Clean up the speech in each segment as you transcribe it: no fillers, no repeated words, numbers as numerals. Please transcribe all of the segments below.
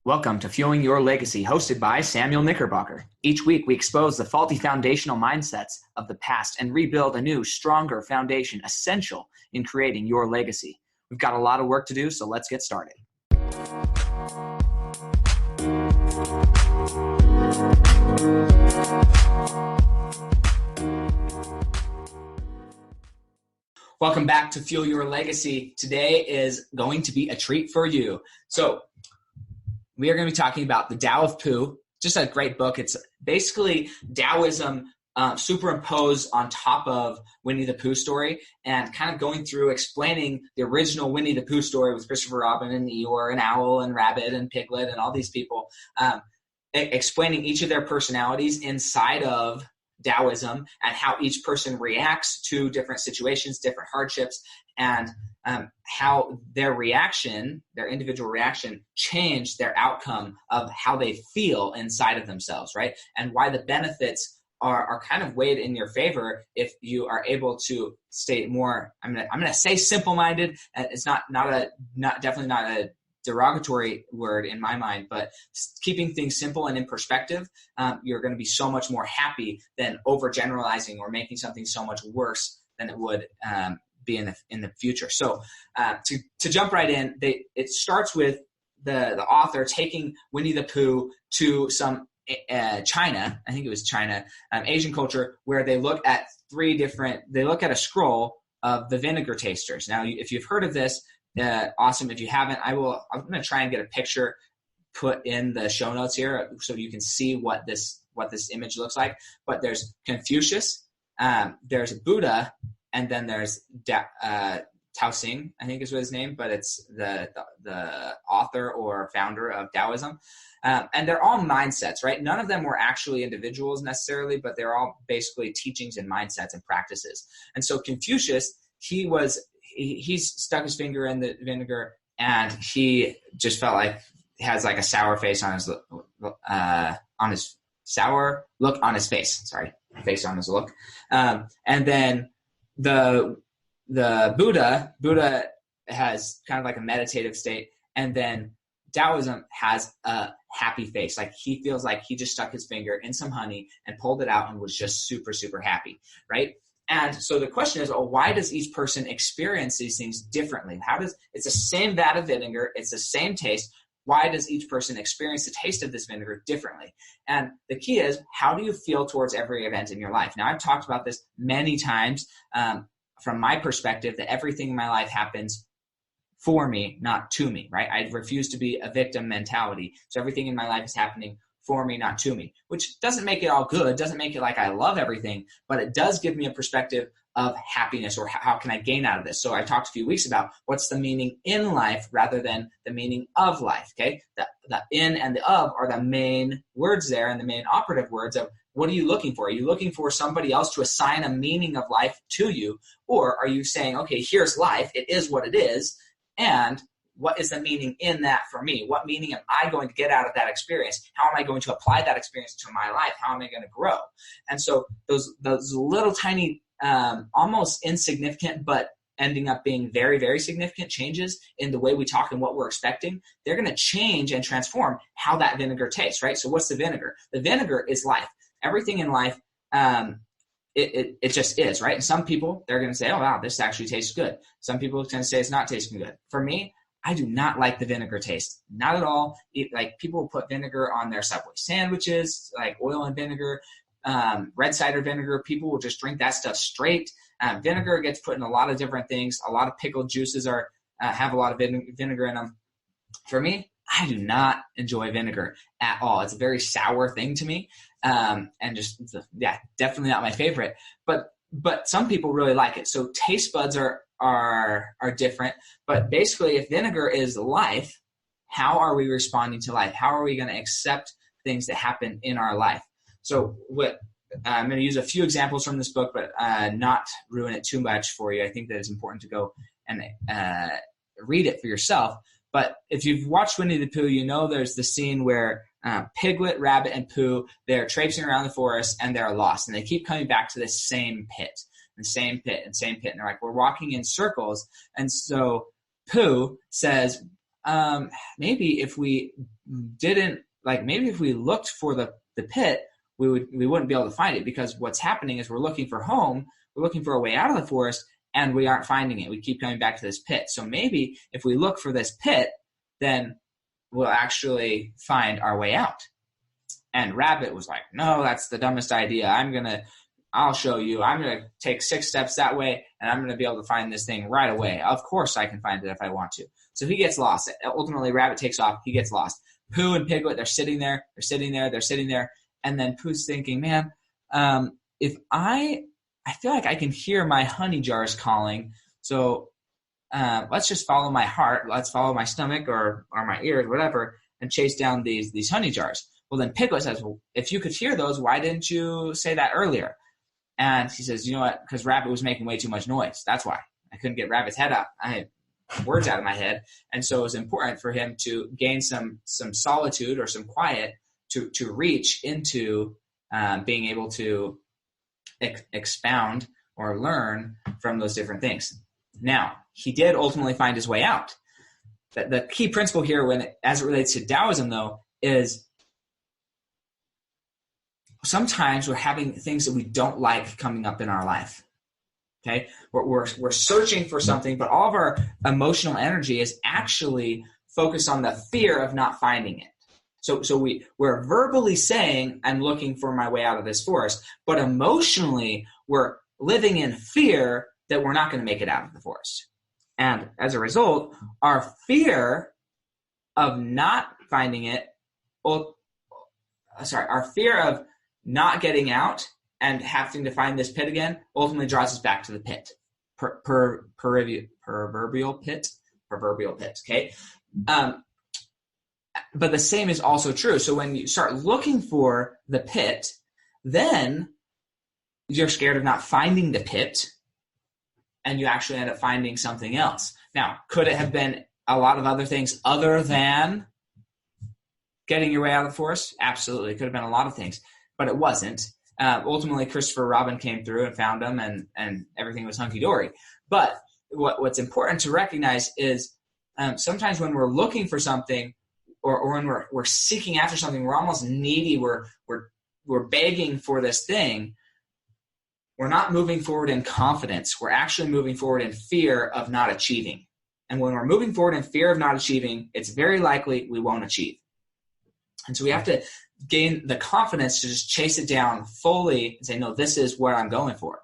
Welcome to Fueling Your Legacy, hosted by Samuel Knickerbocker. Each week, we expose the faulty foundational mindsets of the past and rebuild a new, stronger foundation essential in creating your legacy. We've got a lot of work to do, so let's get started. Welcome back to Fuel Your Legacy. Today is going to be a treat for you. So, we are going to be talking about the Tao of Pooh, just a great book. It's basically Taoism superimposed on top of Winnie-the-Pooh story, and kind of going through explaining the original Winnie-the-Pooh story with Christopher Robin and Eeyore and Owl and Rabbit and Piglet and all these people, explaining each of their personalities inside of Taoism and how each person reacts to different situations, different hardships, and how their reaction, their individual reaction, changed their outcome of how they feel inside of themselves, right? And why the benefits are kind of weighed in your favor if you are able to stay more. I'm gonna say simple-minded. It's definitely not a derogatory word in my mind, but keeping things simple and in perspective, you're going to be so much more happy than overgeneralizing or making something so much worse than it would be in the future. So to jump right in, it starts with the author taking Winnie-the-Pooh to some China, I think it was China, Asian culture, where they look at a scroll of the vinegar tasters. Now, if you've heard of this, awesome. If you haven't, I'm going to try and get a picture put in the show notes here so you can see what this image looks like. But there's Confucius, there's Buddha, and then there's Taoism, I think is what his name, but it's the author or founder of Taoism. And they're all mindsets, right? None of them were actually individuals necessarily, but they're all basically teachings and mindsets and practices. And so Confucius, he's stuck his finger in the vinegar, and he just felt like he has like a sour face on his sour look on his face. Sorry, face on his look. And then the Buddha has kind of like a meditative state, and then Taoism has a happy face. Like he feels like he just stuck his finger in some honey and pulled it out and was just super, super happy, right? And so the question is, why does each person experience these things differently? It's the same vat of vinegar, it's the same taste. Why does each person experience the taste of this vinegar differently? And the key is, how do you feel towards every event in your life? Now, I've talked about this many times from my perspective, that everything in my life happens for me, not to me, right? I refuse to be a victim mentality. So everything in my life is happening for me, not to me, which doesn't make it all good, doesn't make it like I love everything, but it does give me a perspective of happiness, or how can I gain out of this? So I talked a few weeks about what's the meaning in life rather than the meaning of life, okay? The in and the of are the main words there, and the main operative words of what are you looking for? Are you looking for somebody else to assign a meaning of life to you? Or are you saying, okay, here's life, it is what it is, and what is the meaning in that for me? What meaning am I going to get out of that experience? How am I going to apply that experience to my life? How am I going to grow? And so those little tiny, almost insignificant, but ending up being very, very significant changes in the way we talk and what we're expecting, they're going to change and transform how that vinegar tastes, right? So what's the vinegar? The vinegar is life. Everything in life, it just is, right? And some people, they're going to say, oh, wow, this actually tastes good. Some people are going to say it's not tasting good. For me, I do not like the vinegar taste. Not at all. Like people put vinegar on their Subway sandwiches, like oil and vinegar, red cider vinegar. People will just drink that stuff straight. Vinegar gets put in a lot of different things. A lot of pickled juices have a lot of vinegar in them. For me, I do not enjoy vinegar at all. It's a very sour thing to me, and just definitely not my favorite. But some people really like it. So taste buds are different. But basically, if vinegar is life, how are we responding to life? How are we going to accept things that happen in our life? So I'm going to use a few examples from this book, but not ruin it too much for you. I think that it's important to go and read it for yourself. But if you've watched Winnie-the-Pooh, you know there's the scene where Piglet, Rabbit, and Pooh, they're traipsing around the forest and they're lost. And they keep coming back to this same pit, and same pit, and same pit. And they're like, we're walking in circles. And so Pooh says, maybe if we maybe if we looked for the pit, we wouldn't be able to find it, because what's happening is we're looking for home, we're looking for a way out of the forest, and we aren't finding it. We keep coming back to this pit. So maybe if we look for this pit, then we'll actually find our way out. And Rabbit was like, no, that's the dumbest idea. I'll show you. I'm going to take 6 steps that way, and I'm going to be able to find this thing right away. Of course I can find it if I want to. So he gets lost. Ultimately, Rabbit takes off. He gets lost. Pooh and Piglet, they're sitting there. And then Pooh's thinking, man, if I feel like I can hear my honey jars calling. So let's just follow my heart. Let's follow my stomach or my ears, whatever, and chase down these honey jars. Well, then Piglet says, well, if you could hear those, why didn't you say that earlier? And he says, you know what? Because Rabbit was making way too much noise. That's why. I couldn't get Rabbit's head up. I had words out of my head. And so it was important for him to gain some solitude or some quiet to reach into being able to expound or learn from those different things. Now, he did ultimately find his way out. The key principle here, as it relates to Taoism, though, is sometimes we're having things that we don't like coming up in our life. Okay, we're searching for something, but all of our emotional energy is actually focused on the fear of not finding it. So we're verbally saying, I'm looking for my way out of this forest, but emotionally we're living in fear that we're not going to make it out of the forest. And as a result, our fear of not finding it, our fear of not getting out and having to find this pit again ultimately draws us back to the pit. Proverbial pit, okay? But the same is also true. So when you start looking for the pit, then you're scared of not finding the pit, and you actually end up finding something else. Now, could it have been a lot of other things other than getting your way out of the forest? Absolutely. It could have been a lot of things, but it wasn't. Ultimately, Christopher Robin came through and found them, and everything was hunky-dory. But what's important to recognize is sometimes when we're looking for something, or when we're seeking after something, we're almost needy, we're begging for this thing, we're not moving forward in confidence. We're actually moving forward in fear of not achieving. And when we're moving forward in fear of not achieving, it's very likely we won't achieve. And so we have to gain the confidence to just chase it down fully and say, no, this is what I'm going for.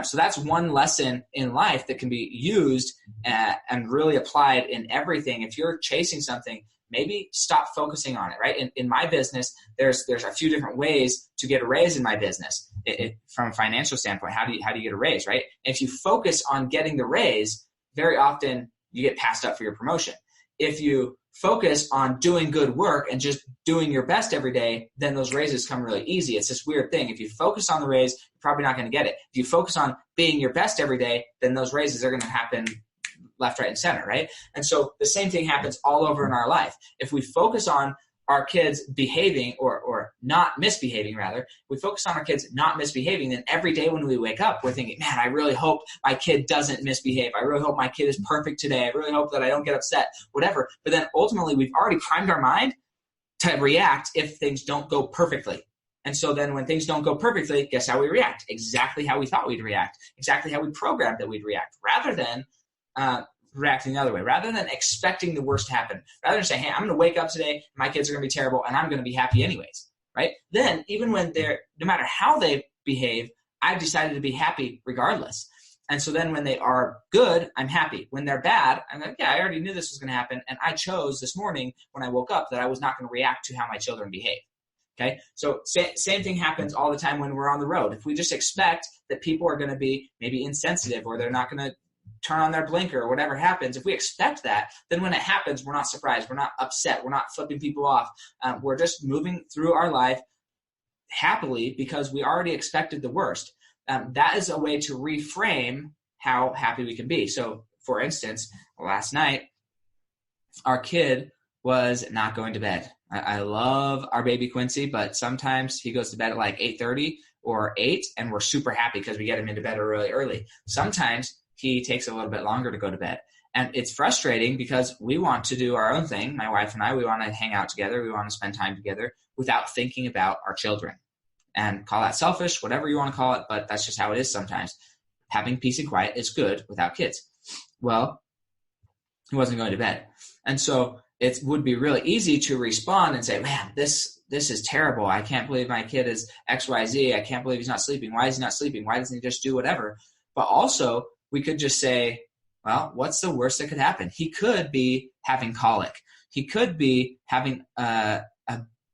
So that's one lesson in life that can be used and really applied in everything. If you're chasing something, maybe stop focusing on it, right? In my business, there's a few different ways to get a raise in my business. From a financial standpoint, how do you get a raise, right? If you focus on getting the raise, very often you get passed up for your promotion. If you focus on doing good work and just doing your best every day, then those raises come really easy. It's this weird thing. If you focus on the raise, you're probably not going to get it. If you focus on being your best every day, then those raises are going to happen left, right, and center, right? And so the same thing happens all over in our life. If we focus on our kids behaving or not misbehaving, rather, we focus on our kids not misbehaving, then every day when we wake up, we're thinking, man, I really hope my kid doesn't misbehave. I really hope my kid is perfect today. I really hope that I don't get upset, whatever. But then ultimately, we've already primed our mind to react if things don't go perfectly. And so then when things don't go perfectly, guess how we react? Exactly how we thought we'd react. Exactly how we programmed that we'd react, rather than reacting the other way, rather than expecting the worst to happen, rather than saying, hey, I'm going to wake up today, my kids are going to be terrible, and I'm going to be happy anyways, right? Then even when no matter how they behave, I've decided to be happy regardless. And so then when they are good, I'm happy. When they're bad, I'm like, yeah, I already knew this was going to happen, and I chose this morning when I woke up that I was not going to react to how my children behave. Okay, so same thing happens all the time when we're on the road. If we just expect that people are going to be maybe insensitive, or they're not going to turn on their blinker, or whatever happens, if we expect that, then when it happens, we're not surprised, we're not upset, we're not flipping people off. We're just moving through our life happily because we already expected the worst. That is a way to reframe how happy we can be. So, for instance, last night, our kid was not going to bed. I love our baby Quincy, but sometimes he goes to bed at like 8:30 or 8, and we're super happy because we get him into bed really early. Sometimes he takes a little bit longer to go to bed. And it's frustrating because we want to do our own thing. My wife and I, we want to hang out together. We want to spend time together without thinking about our children. And call that selfish, whatever you want to call it, but that's just how it is sometimes. Having peace and quiet is good without kids. Well, he wasn't going to bed. And so it would be really easy to respond and say, man, this is terrible. I can't believe my kid is XYZ. I can't believe he's not sleeping. Why is he not sleeping? Why doesn't he just do whatever? But also, we could just say, well, what's the worst that could happen? He could be having colic. He could be having a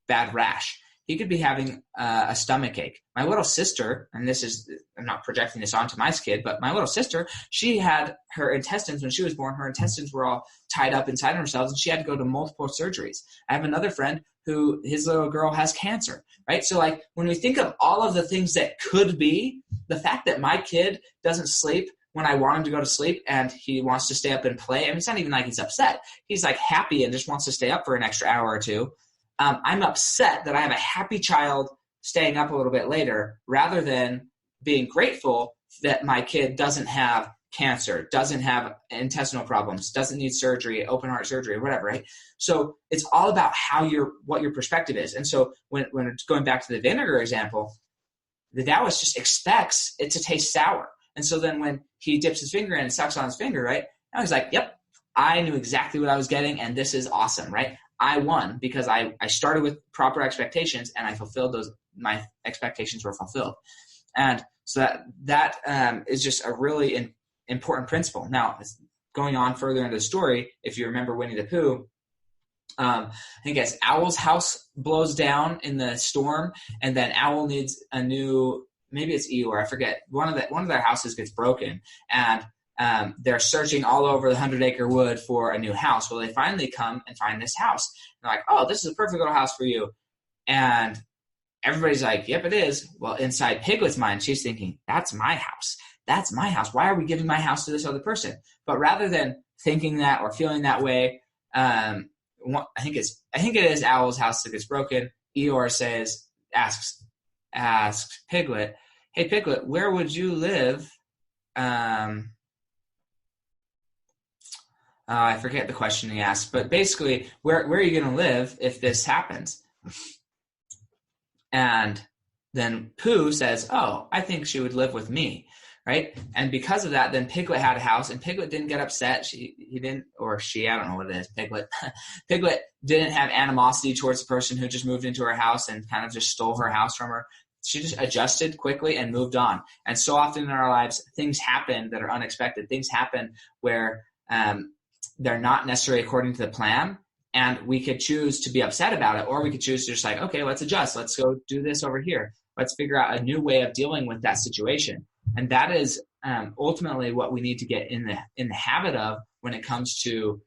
bad rash. He could be having a stomach ache. My little sister, and I'm not projecting this onto my kid, but my little sister, she had her intestines, when she was born, her intestines were all tied up inside themselves, and she had to go to multiple surgeries. I have another friend who, his little girl has cancer, right? So like when we think of all of the things that could be, the fact that my kid doesn't sleep when I want him to go to sleep and he wants to stay up and play, I mean, it's not even like he's upset. He's like happy and just wants to stay up for an extra hour or two. I'm upset that I have a happy child staying up a little bit later rather than being grateful that my kid doesn't have cancer, doesn't have intestinal problems, doesn't need surgery, open heart surgery, or whatever, right? So it's all about what your perspective is. And so when it's going back to the vinegar example, the Taoist just expects it to taste sour. And so then when he dips his finger in and sucks on his finger, right? Now he's like, yep, I knew exactly what I was getting, and this is awesome, right? I won because I started with proper expectations and I fulfilled those. My expectations were fulfilled. And so that is just a really important principle. Now, going on further into the story, if you remember Winnie-the-Pooh, I think as Owl's house blows down in the storm, and then Owl needs a new, maybe it's Eeyore, I forget. One of their houses gets broken, and they're searching all over the 100-acre wood for a new house. Well, they finally come and find this house. They're like, oh, this is a perfect little house for you. And everybody's like, yep, it is. Well, inside Piglet's mind, she's thinking, that's my house. That's my house. Why are we giving my house to this other person? But rather than thinking that or feeling that way, I think it is Owl's house that gets broken. Eeyore asks Piglet, hey, Piglet, where would you live? I forget the question he asked, but basically, where are you going to live if this happens? And then Pooh says, oh, I think she would live with me, right? And because of that, then Piglet had a house, and Piglet didn't get upset. I don't know what it is, Piglet. Piglet didn't have animosity towards the person who just moved into her house and kind of just stole her house from her. She just adjusted quickly and moved on. And so often in our lives, things happen that are unexpected. Things happen where they're not necessarily according to the plan, and we could choose to be upset about it, or we could choose to just like, okay, let's adjust. Let's go do this over here. Let's figure out a new way of dealing with that situation. And that is ultimately what we need to get in the habit of when it comes to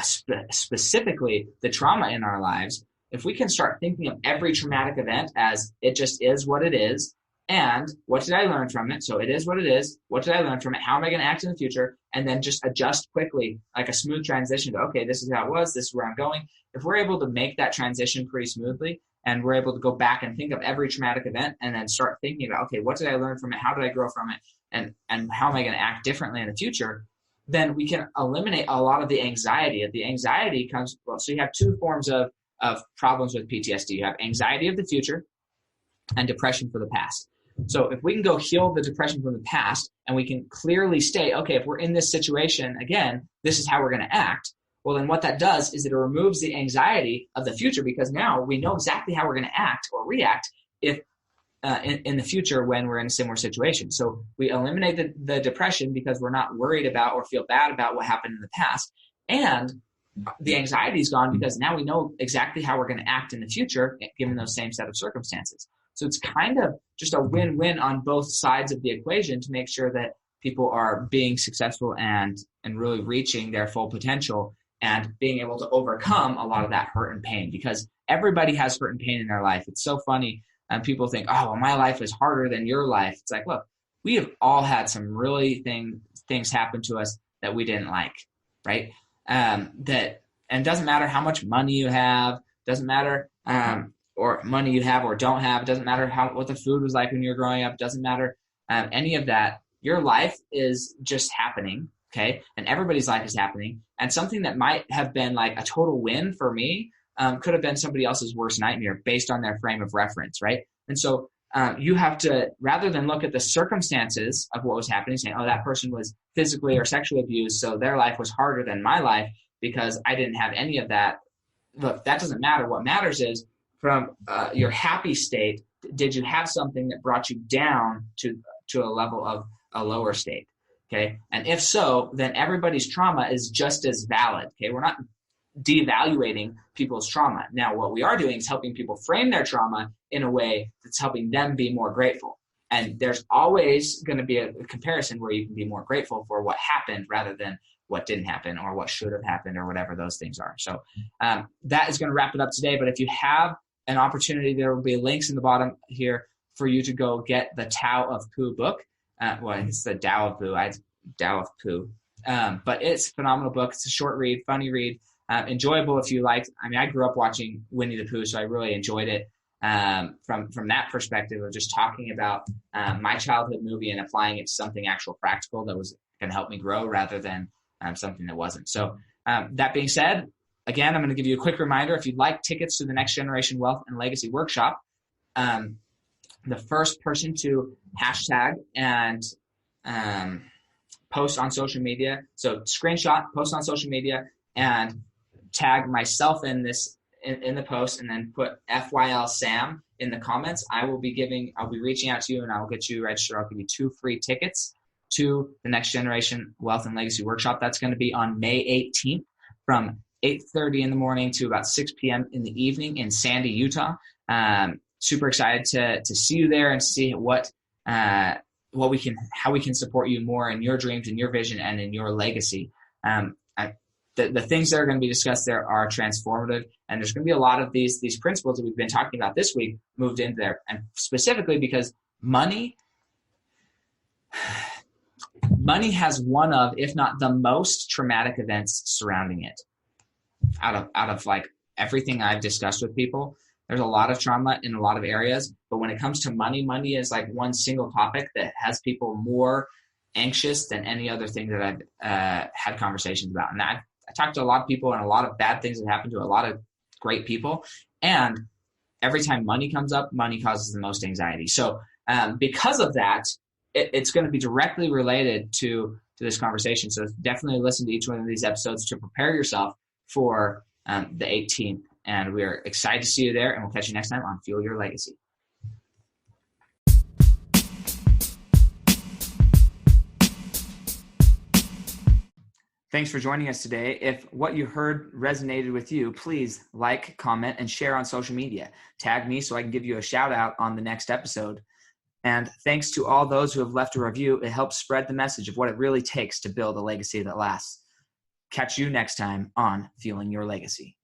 specifically the trauma in our lives. If we can start thinking of every traumatic event as it just is what it is, and what did I learn from it? So it is what it is. What did I learn from it? How am I going to act in the future? And then just adjust quickly, like a smooth transition to, okay, this is how it was. This is where I'm going. If we're able to make that transition pretty smoothly, and we're able to go back and think of every traumatic event and then start thinking about, okay, what did I learn from it? How did I grow from it? And how am I going to act differently in the future? Then we can eliminate a lot of the anxiety. The anxiety comes, so you have two forms of problems with PTSD. You have anxiety of the future and depression for the past. So if we can go heal the depression from the past, and we can clearly state, okay, if we're in this situation again, this is how we're going to act. Well, then what that does is it removes the anxiety of the future, because now we know exactly how we're going to act or react if in the future when we're in a similar situation. So we eliminate the depression because we're not worried about or feel bad about what happened in the past. And the anxiety is gone because now we know exactly how we're going to act in the future given those same set of circumstances. So it's kind of just a win-win on both sides of the equation to make sure that people are being successful and really reaching their full potential and being able to overcome a lot of that hurt and pain, because everybody has hurt and pain in their life. It's so funny. People think, oh, well, my life is harder than your life. It's like, look, we have all had some really things happen to us that we didn't like, right? And it doesn't matter how much money you have, doesn't matter or money you have or don't have, it doesn't matter what the food was like when you were growing up, doesn't matter any of that. your life is just happening, okay? And everybody's life is happening. And something that might have been like a total win for me could have been somebody else's worst nightmare based on their frame of reference, right? And so you have to, rather than look at the circumstances of what was happening, saying, oh, that person was physically or sexually abused, so their life was harder than my life because I didn't have any of that. Look, that doesn't matter. What matters is from your happy state, did you have something that brought you down to a level of a lower state? Okay. And if so, then everybody's trauma is just as valid. Okay. We're not devaluating people's trauma. Now, what we are doing is helping people frame their trauma in a way that's helping them be more grateful. And there's always going to be a comparison where you can be more grateful for what happened rather than what didn't happen or what should have happened or whatever those things are. So that is going to wrap it up today. But if you have an opportunity, there will be links in the bottom here for you to go get the Tao of Pooh book. Well, it's the Tao of Pooh. Tao of Pooh. But it's a phenomenal book. It's a short read, funny read, enjoyable if you like. I mean, I grew up watching Winnie-the-Pooh, so I really enjoyed it from that perspective of just talking about my childhood movie and applying it to something actual practical that was going to help me grow rather than something that wasn't. So that being said, again, I'm going to give you a quick reminder. If you'd like tickets to the Next Generation Wealth and Legacy Workshop, the first person to hashtag and post on social media, so screenshot, post on social media, and tag myself in this in the post, and then put FYL Sam in the comments. I'll be reaching out to you, and I will get you registered. I'll give you 2 free tickets to the Next Generation Wealth and Legacy Workshop. That's going to be on May 18th from 8:30 in the morning to about 6 p.m. in the evening in Sandy, Utah. Super excited to see you there and see how we can support you more in your dreams and your vision and in your legacy. The things that are going to be discussed there are transformative, and there's going to be a lot of these principles that we've been talking about this week moved into there, and specifically because money has one of, if not the most traumatic events surrounding it. Out of like everything I've discussed with people, there's a lot of trauma in a lot of areas, but when it comes to money is like one single topic that has people more anxious than any other thing that I've had conversations about. And I talked to a lot of people, and a lot of bad things have happened to a lot of great people. And every time money comes up, money causes the most anxiety. So because of that, it's going to be directly related to this conversation. So definitely listen to each one of these episodes to prepare yourself for the 18th. And we're excited to see you there, and we'll catch you next time on Fuel Your Legacy. Thanks for joining us today. If what you heard resonated with you, please like, comment, and share on social media. Tag me so I can give you a shout out on the next episode. And thanks to all those who have left a review. It helps spread the message of what it really takes to build a legacy that lasts. Catch you next time on Fueling Your Legacy.